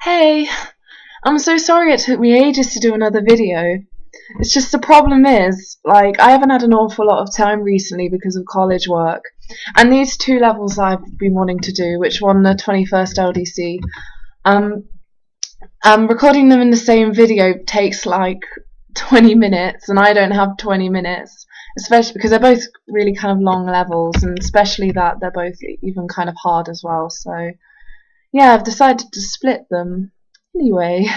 Hey, I'm so sorry it took me ages to do another video. It's just the problem is, like, I haven't had an awful lot of time recently because of college work. And these two levels I've been wanting to do, which won the 21st LDC, um, recording them in the same video takes like 20 minutes, and I don't have 20 minutes, especially because they're both really kind of long levels, and especially that they're both even kind of hard as well. So, yeah, I've decided to split them. Anyway,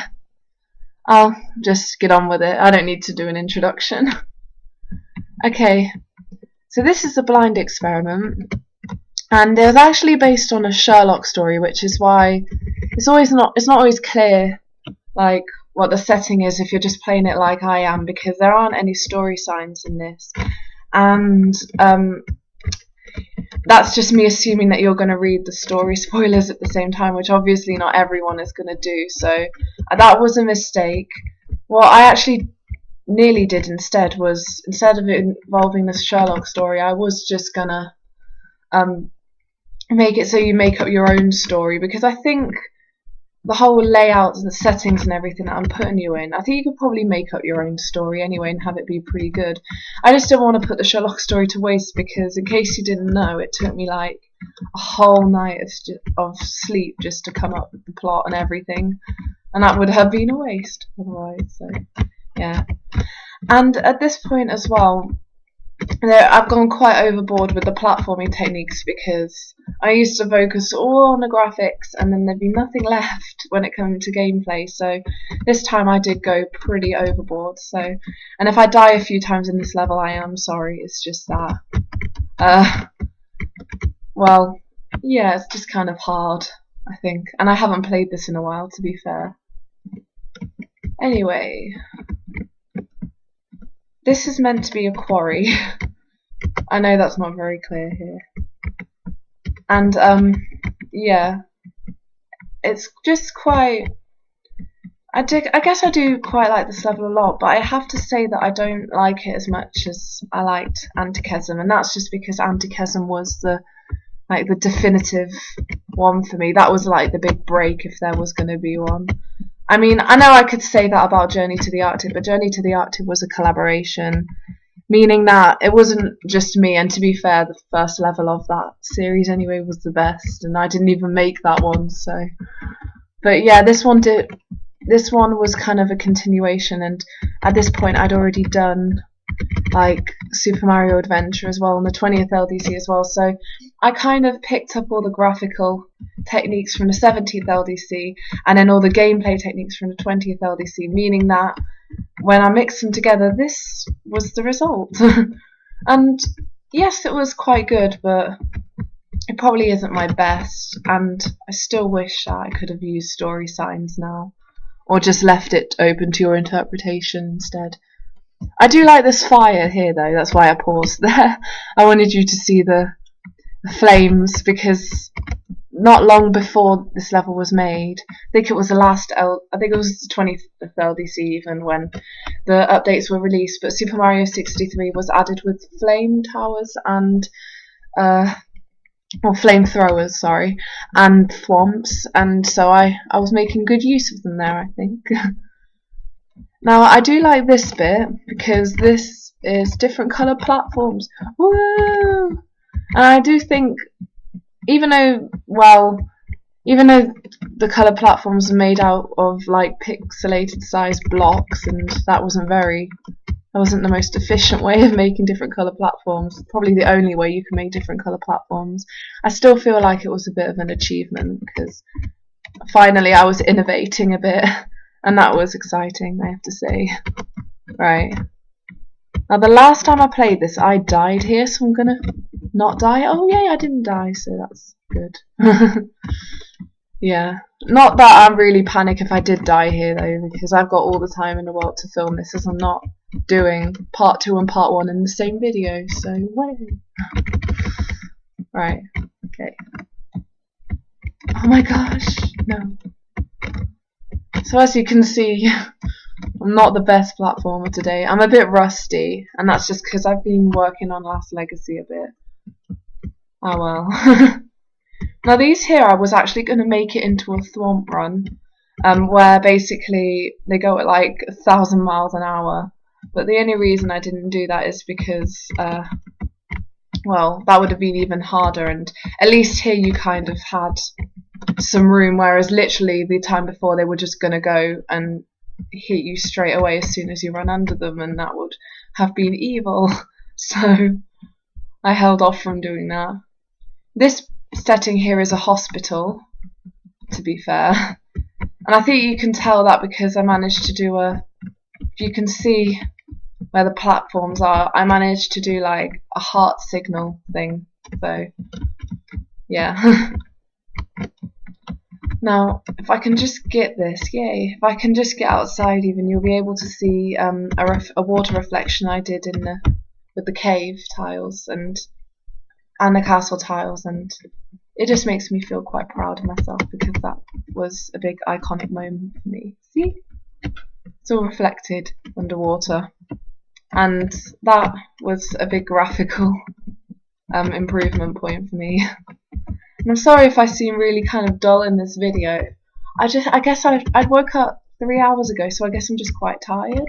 I'll just get on with it. I don't need to do an introduction. Okay, so this is a blind experiment, and it was actually based on a Sherlock story, which is why it's not always clear like what the setting is if you're just playing it like I am, because there aren't any story signs in this, and that's just me assuming that you're going to read the story spoilers at the same time, which obviously not everyone is going to do, so that was a mistake. What I actually nearly did instead was, instead of it involving this Sherlock story, I was just gonna make it so you make up your own story, because I think the whole layout and the settings and everything that I'm putting you in, I think you could probably make up your own story anyway and have it be pretty good. I just didn't want to put the Sherlock story to waste, because in case you didn't know, it took me like a whole night of sleep just to come up with the plot and everything, and that would have been a waste otherwise. So yeah. And at this point as well, I've gone quite overboard with the platforming techniques, because I used to focus all on the graphics and then there'd be nothing left when it came to gameplay. So this time I did go pretty overboard. So, and if I die a few times in this level, I am sorry. It's just that. Well, yeah, it's just kind of hard, I think, and I haven't played this in a while, to be fair. Anyway. This is meant to be a quarry. I know that's not very clear here. And, yeah. It's just quite... I guess I do quite like this level a lot, but I have to say that I don't like it as much as I liked Antichasm, and that's just because Antichasm was the definitive one for me. That was like the big break, if there was going to be one. I mean, I know I could say that about Journey to the Arctic, but Journey to the Arctic was a collaboration, meaning that it wasn't just me, and to be fair, the first level of that series anyway was the best, and I didn't even make that one, so... But yeah, this one was kind of a continuation, and at this point I'd already done like Super Mario Adventure as well, and the 20th LDC as well, so I kind of picked up all the graphical techniques from the 17th LDC and then all the gameplay techniques from the 20th LDC, meaning that when I mixed them together, this was the result. And yes, it was quite good, but it probably isn't my best, and I still wish that I could have used story signs now, or just left it open to your interpretation instead. I do like this fire here though, that's why I paused there. I wanted you to see the flames, because not long before this level was made, I think it was the 20th LDC even, when the updates were released, but Super Mario 63 was added with flame towers and or flamethrowers, sorry, and thwomps, and so I was making good use of them there, I think. Now, I do like this bit, because this is different colour platforms. Woo! And I do think, even though the colour platforms are made out of like pixelated sized blocks, and that wasn't the most efficient way of making different colour platforms, probably the only way you can make different colour platforms, I still feel like it was a bit of an achievement, because finally I was innovating a bit. And that was exciting, I have to say. Right. Now, the last time I played this, I died here, so I'm gonna not die. Oh, yay, I didn't die, so that's good. Yeah. Not that I really panic if I did die here, though, because I've got all the time in the world to film this, as I'm not doing part 2 and part 1 in the same video, so way. Right. Okay. Oh my gosh. No. So as you can see, I'm not the best platformer today. I'm a bit rusty, and that's just because I've been working on Last Legacy a bit. Oh well. Now these here, I was actually going to make it into a thwomp run, where basically they go at like 1,000 miles an hour. But the only reason I didn't do that is because, well, that would have been even harder, and at least here you kind of had some room, whereas literally the time before they were just going to go and hit you straight away as soon as you run under them, and that would have been evil. So I held off from doing that. This setting here is a hospital, to be fair, and I think you can tell that because I managed to do if you can see where the platforms are, I managed to do like a heart signal thing, so yeah. Now, if I can just get this, yay, if I can just get outside even, you'll be able to see a water reflection I did with the cave tiles and the castle tiles, and it just makes me feel quite proud of myself because that was a big iconic moment for me. See? It's all reflected underwater, and that was a big graphical improvement point for me. And I'm sorry if I seem really kind of dull in this video. I guess I woke up 3 hours ago, so I guess I'm just quite tired.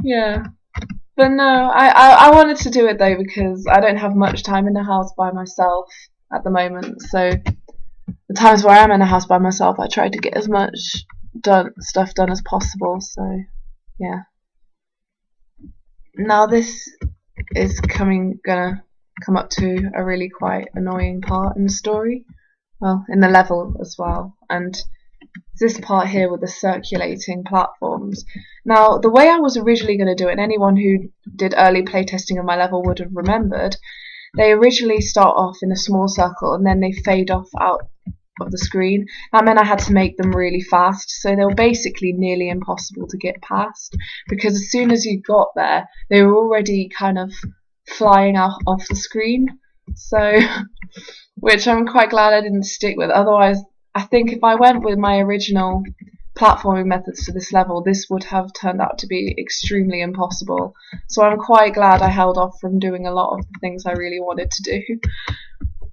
Yeah. But no, I wanted to do it though because I don't have much time in the house by myself at the moment. So the times where I'm in the house by myself, I try to get as much stuff done as possible. So yeah. Now this is gonna come up to a really quite annoying part in the story, well, in the level as well, and this part here with the circulating platforms. Now, the way I was originally going to do it, and anyone who did early playtesting of my level would have remembered, they originally start off in a small circle and then they fade off out of the screen. That meant I had to make them really fast, so they were basically nearly impossible to get past, because as soon as you got there, they were already kind of flying off the screen, so which I'm quite glad I didn't stick with. Otherwise, I think if I went with my original platforming methods for this level, this would have turned out to be extremely impossible. So I'm quite glad I held off from doing a lot of the things I really wanted to do.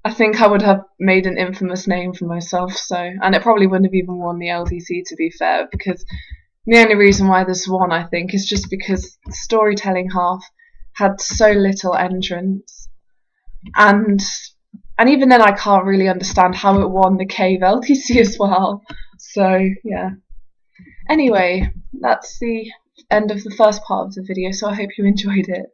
I think I would have made an infamous name for myself, and it probably wouldn't have even won the LTC, to be fair, because the only reason why this won, I think, is just because the storytelling half had so little entrance, and even then I can't really understand how it won the cave LTC as well. So yeah. Anyway, that's the end of the first part of the video, so I hope you enjoyed it.